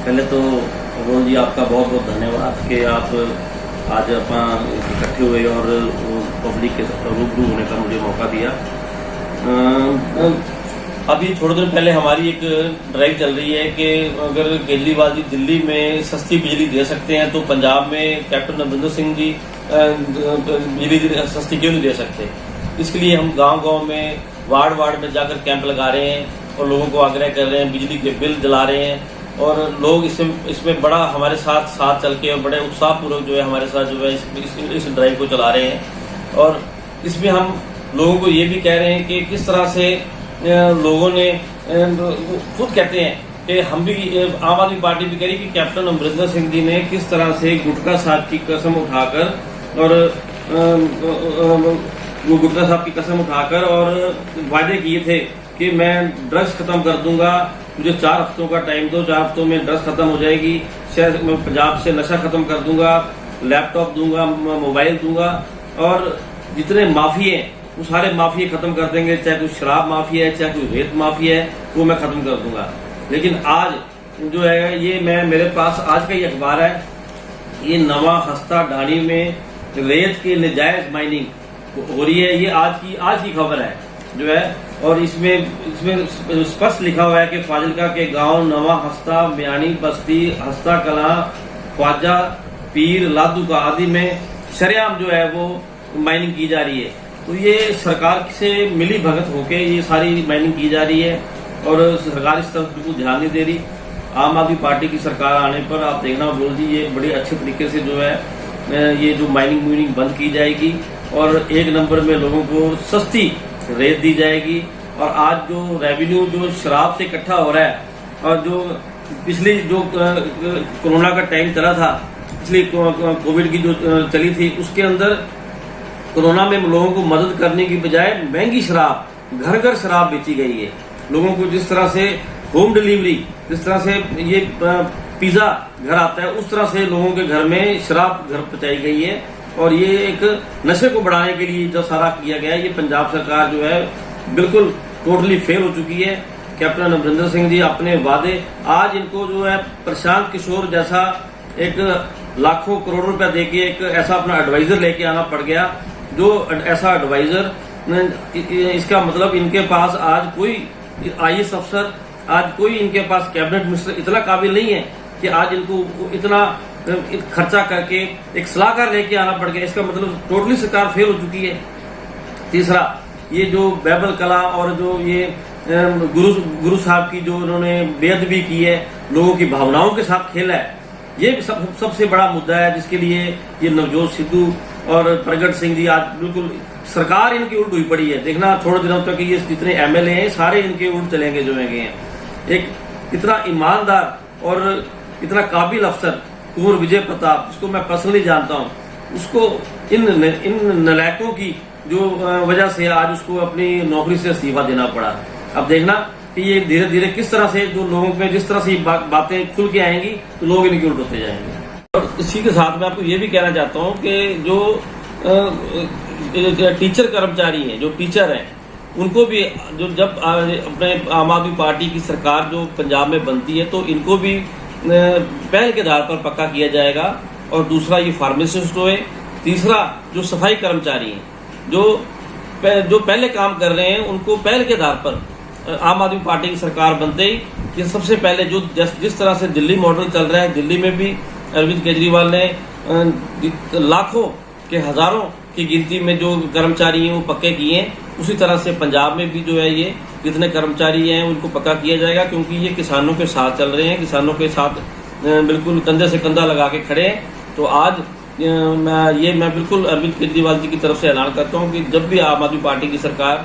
पहले तो अबोल जी आपका बहुत बहुत धन्यवाद कि आप आज अपना इकट्ठे हुए और पब्लिक के रूबरू होने का मुझे मौका दिया। अभी थोड़े दिन पहले हमारी एक ड्राइव चल रही है कि अगर केजरीवाल जी दिल्ली में सस्ती बिजली दे सकते हैं तो पंजाब में कैप्टन अमरिंदर सिंह जी बिजली सस्ती क्यों नहीं दे सकते। इसके लिए हम गांव-गांव में वार्ड में जाकर कैंप लगा रहे हैं और लोगों को आग्रह कर रहे हैं, बिजली के बिल जला रहे हैं और लोग इसमें बड़ा हमारे साथ चल के और बड़े उत्साहपूर्वक जो है हमारे साथ जो है इस ड्राइव को चला रहे हैं। और इसमें हम लोगों को ये भी कह रहे हैं कि किस तरह से लोगों ने खुद कहते हैं कि हम भी आम आदमी पार्टी भी कह रही कि कैप्टन अमरिंदर सिंह जी ने किस तरह से गुटखा साहब की कसम उठाकर और वायदे किए थे कि मैं ड्रग्स खत्म कर दूंगा, मुझे 4 हफ्तों का टाइम दो, 4 हफ्तों में ड्रग्स खत्म हो जाएगी, मैं पंजाब से नशा खत्म कर दूंगा, लैपटॉप दूंगा, मोबाइल दूंगा और जितने माफिए वो सारे माफिए खत्म कर देंगे, चाहे कोई शराब माफिया है, चाहे कोई रेत माफिया है, वो मैं खत्म कर दूंगा। लेकिन आज जो है ये मेरे पास आज का ही अखबार है, ये नवा हस्ता ढाणी में रेत की नजायज माइनिंग हो रही है, ये आज की खबर है जो है। और इसमें स्पष्ट लिखा हुआ है कि फाजिलका के गांव नवा हस्ता, म्यानी बस्ती, हस्ता कला, ख्वाजा पीर, लादू का आदि में शरेआम जो है वो माइनिंग की जा रही है। तो ये सरकार से मिली भगत होके ये सारी माइनिंग की जा रही है और सरकार इस तरफ बिल्कुल ध्यान नहीं दे रही। आम आदमी पार्टी की सरकार आने पर आप देखना बोल जी ये बड़े अच्छे तरीके से जो है ये जो माइनिंग बंद की जाएगी और 1 नंबर में लोगों को सस्ती रेत दी जाएगी। और आज जो रेवेन्यू जो शराब से इकट्ठा हो रहा है और जो पिछली जो कोरोना का टाइम चला था, पिछली कोविड की जो चली थी, उसके अंदर कोरोना में लोगों को मदद करने की बजाय महंगी शराब घर शराब बेची गई है। लोगों को जिस तरह से होम डिलीवरी, जिस तरह से ये पिज्जा घर आता है, उस तरह से लोगों के घर में शराब घर पहुंचाई गई है। और ये एक नशे को बढ़ाने के लिए जो सारा किया गया है, ये पंजाब सरकार जो है बिल्कुल टोटली फेल हो चुकी है। कैप्टन अमरिंदर सिंह जी अपने वादे, आज इनको जो है प्रशांत किशोर जैसा एक लाखों करोड़ रुपया देके एक ऐसा अपना एडवाइजर लेके आना पड़ गया, जो ऐसा एडवाइजर, इसका मतलब इनके पास आज कोई IAS अफसर, आज कोई इनके पास कैबिनेट मिनिस्टर इतना काबिल नहीं है कि आज इनको इतना खर्चा करके एक सलाहकार लेके आना पड़ गया। इसका मतलब टोटली सरकार फेल हो चुकी है। तीसरा, ये जो बैबल कला और जो ये गुरु साहब की जो उन्होंने बेअदबी की है, लोगों की भावनाओं के साथ खेला है, ये सबसे बड़ा मुद्दा है जिसके लिए ये नवजोत सिद्धू और प्रगट सिंह जी आज बिल्कुल सरकार इनकी उल्ट हुई पड़ी है। देखना थोड़े दिनों तक ये जितने MLA हैं सारे इनके उल्ट चलेंगे जो हैं। एक इतना ईमानदार और इतना काबिल अफसर कुंवर विजय प्रताप, जिसको मैं पर्सनली जानता हूँ, उसको इन नलायकों की जो वजह से आज उसको अपनी नौकरी से इस्तीफा देना पड़ा। अब देखना कि ये धीरे धीरे किस तरह से जो लोगों में जिस तरह से बातें खुल के आएंगी तो लोग इनके उल्ट होते जाएंगे। और इसी के साथ मैं आपको ये भी कहना चाहता हूँ कि जो टीचर कर्मचारी हैं, जो टीचर हैं, उनको भी जो जब अपने आम आदमी पार्टी की सरकार जो पंजाब में बनती है तो इनको भी पहल के आधार पर पक्का किया जाएगा। और दूसरा ये फार्मासिस्ट हुए, तीसरा जो सफाई कर्मचारी हैं जो पहले काम कर रहे हैं, उनको पहल के आधार पर आम आदमी पार्टी की सरकार बनते ही ये सबसे पहले जो जिस तरह से दिल्ली मॉडल चल रहा है, दिल्ली में भी अरविंद केजरीवाल ने लाखों के हजारों की गिनती में जो कर्मचारी हैं वो पक्के किए हैं, उसी तरह से पंजाब में भी जो है ये जितने कर्मचारी हैं उनको पक्का किया जाएगा, क्योंकि ये किसानों के साथ चल रहे हैं, किसानों के साथ बिल्कुल कंधे से कंधा लगा के खड़े हैं। तो आज मैं बिल्कुल अरविंद केजरीवाल जी की तरफ से ऐलान करता हूँ कि जब भी आम आदमी पार्टी की सरकार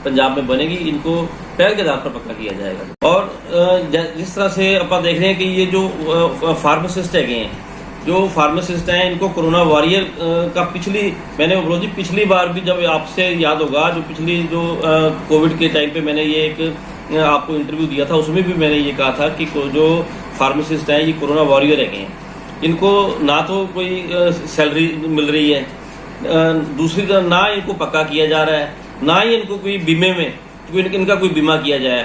पंजाब में बनेगी, इनको पहल के आधार पर पक्का किया जाएगा। और जिस तरह से अपन देख रहे हैं कि ये जो फार्मासिस्ट हैं, जो फार्मासिस्ट हैं, इनको कोरोना वॉरियर का पिछली बार भी जब आपसे याद होगा, जो पिछली जो कोविड के टाइम पे मैंने ये एक आपको इंटरव्यू दिया था, उसमें भी मैंने ये कहा था कि जो फार्मासिस्ट हैं ये कोरोना वॉरियर हैं, इनको ना तो कोई सैलरी मिल रही है, दूसरी तरफ ना इनको पक्का किया जा रहा है, ना ही इनको कोई बीमे में इनका कोई बीमा किया जाए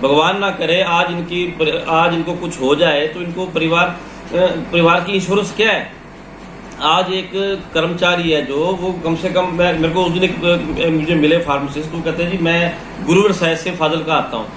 भगवान ना करे आज इनको कुछ हो जाए तो इनको परिवार की इंश्योरेंस क्या है। आज एक कर्मचारी है जो वो कम से कम मेरे को उस दिन मुझे मिले फार्मासिस्ट, तो कहते हैं जी मैं गुरुवर साइड से फाजिल का आता हूँ,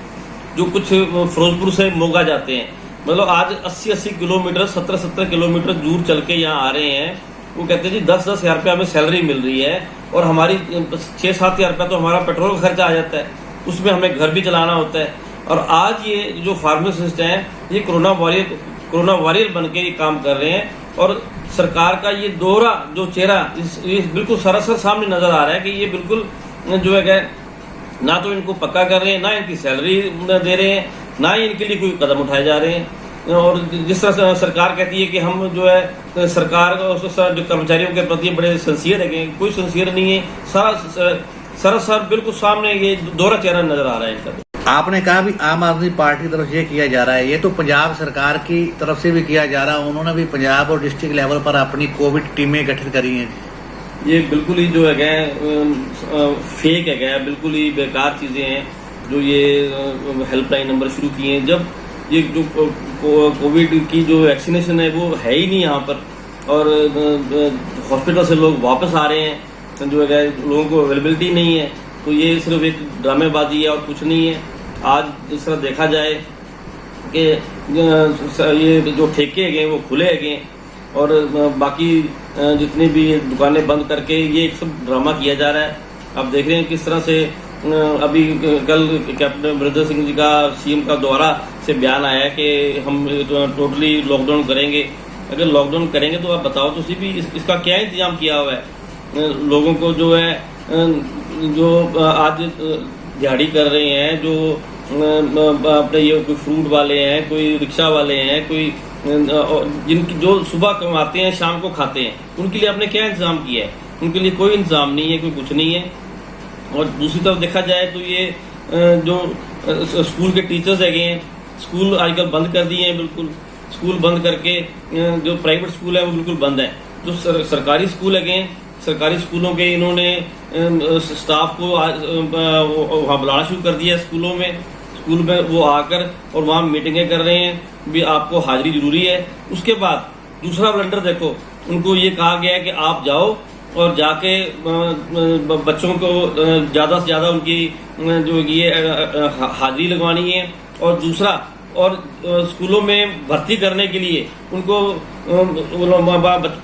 जो कुछ फिरोजपुर से मोगा जाते हैं, मतलब आज 80-80 किलोमीटर 70-70 किलोमीटर दूर चल के यहाँ आ रहे हैं। वो कहते हैं जी 10-10 हज़ार रुपया हमें सैलरी मिल रही है और हमारी 6-7 हज़ार रुपया तो हमारा पेट्रोल का खर्चा आ जाता है, उसमें हमें घर भी चलाना होता है। और आज ये जो फार्मासिस्ट हैं ये कोरोना वॉरियर बन के ये काम कर रहे हैं। और सरकार का ये दोहरा जो चेहरा ये बिल्कुल सरासर सामने नजर आ रहा है कि ये बिल्कुल जो है ना तो इनको पक्का कर रहे हैं, ना इनकी सैलरी दे रहे हैं, ना ही इनके लिए कोई कदम उठाए जा रहे हैं। और जिस तरह सरकार कहती है कि हम जो है सरकार जो कर्मचारियों के प्रति बड़े सिंसियर है, कोई सिंसियर नहीं है। सरासर बिल्कुल सामने ये दोहरा चेहरा नजर आ रहा है इनका। आपने कहा भी आम आदमी पार्टी की तरफ से ये किया जा रहा है, ये तो पंजाब सरकार की तरफ से भी किया जा रहा है। उन्होंने भी पंजाब और डिस्ट्रिक्ट लेवल पर अपनी कोविड टीमें गठित करी हैं। ये बिल्कुल ही जो है फेक है, बिल्कुल ही बेकार चीजें हैं जो ये हेल्पलाइन नंबर शुरू किए हैं। जब ये जो कोविड की जो वैक्सीनेशन है वो है ही नहीं यहाँ पर, और हॉस्पिटल से लोग वापस आ रहे हैं, जो है लोगों को अवेलेबिलिटी नहीं है, तो ये सिर्फ एक ड्रामेबाजी है और कुछ नहीं है। आज जिस तरह देखा जाए कि ये जो ठेके हैं वो खुले हैं और बाकी जितनी भी दुकानें बंद करके ये एक सब ड्रामा किया जा रहा है। आप देख रहे हैं किस तरह से अभी कल कैप्टन अमरिंदर सिंह जी का सीएम का द्वारा से बयान आया कि हम टोटली लॉकडाउन करेंगे। अगर लॉकडाउन करेंगे तो आप बताओ तो भी इसका क्या इंतजाम किया हुआ है। लोगों को जो है जो आज दिहाड़ी कर रहे हैं, जो अपने ये कोई फ्रूट वाले हैं, कोई रिक्शा वाले हैं, कोई जिनकी जो सुबह कमाते हैं शाम को खाते हैं, उनके लिए आपने क्या इंतजाम किया है? उनके लिए कोई इंतजाम नहीं है, कोई कुछ नहीं है। और दूसरी तरफ देखा जाए तो ये जो स्कूल के टीचर्स हैं, स्कूल आजकल बंद कर दिए हैं, बिल्कुल स्कूल बंद करके जो प्राइवेट स्कूल है वो बिल्कुल बंद है। जो सरकारी स्कूल हैं, सरकारी स्कूलों के इन्होंने स्टाफ को वहाँ बुलाना शुरू कर दिया। स्कूल में वो आकर और वहाँ मीटिंगें कर रहे हैं भी आपको हाजिरी जरूरी है। उसके बाद दूसरा ब्लंडर देखो, उनको ये कहा गया है कि आप जाओ और जाके बच्चों को ज़्यादा से ज़्यादा उनकी जो ये हाजिरी लगवानी है। और दूसरा स्कूलों में भर्ती करने के लिए उनको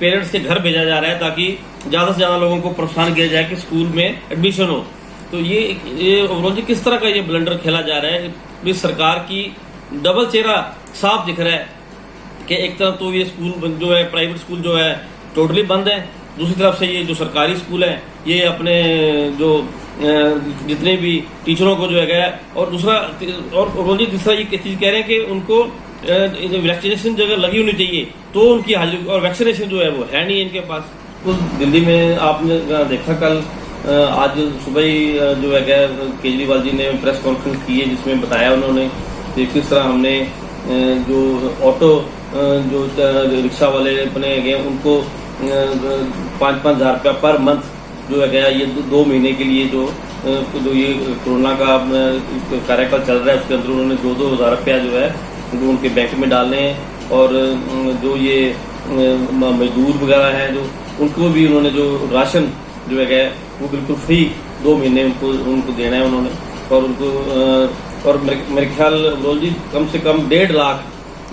पेरेंट्स के घर भेजा जा रहा है ताकि ज़्यादा से ज़्यादा लोगों को प्रोत्साहन किया जाए कि स्कूल में एडमिशन हो। तो ये ओवरऑल जी किस तरह का ये ब्लंडर खेला जा रहा है। भी सरकार की डबल चेहरा साफ दिख रहा है कि एक तरफ तो ये स्कूल जो है प्राइवेट स्कूल जो है टोटली बंद है, दूसरी तरफ से ये जो सरकारी स्कूल है ये अपने जो जितने भी टीचरों को जो है, और दूसरा और तीसरा ये चीज कह रहे हैं कि उनको वैक्सीनेशन जगह लगी होनी चाहिए तो उनकी हाजिरी, और वैक्सीनेशन जो है वो है नहीं इनके पास। तो दिल्ली में आपने देखा कल आज सुबह ही जो है केजरीवाल जी ने प्रेस कॉन्फ्रेंस की है जिसमें बताया उन्होंने कि किस तरह हमने जो ऑटो जो रिक्शा वाले अपने गए उनको 5-5 हज़ार रुपया पर मंथ जो है ये 2 महीने के लिए जो ये कोरोना का कार्यकाल चल रहा है उसके अंदर उन्होंने 2-2 हज़ार रुपया जो है जो उनके बैंक में डालने हैं। और जो ये मजदूर वगैरह हैं जो उनको भी उन्होंने जो राशन जो है वो बिल्कुल फ्री 2 महीने उनको देना है उन्होंने। और उनको और मेरे ख्याल रोल जी कम से कम 1.5 लाख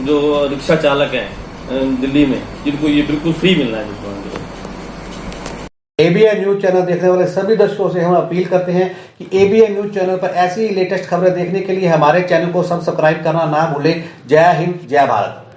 जो रिक्शा चालक हैं दिल्ली में जिनको ये बिल्कुल फ्री मिलना है। एबीएन न्यूज चैनल देखने वाले सभी दर्शकों से हम अपील करते हैं कि एबीएन न्यूज चैनल पर ऐसी लेटेस्ट खबरें देखने के लिए हमारे चैनल को सब्सक्राइब करना ना भूलें। जय हिंद, जय भारत।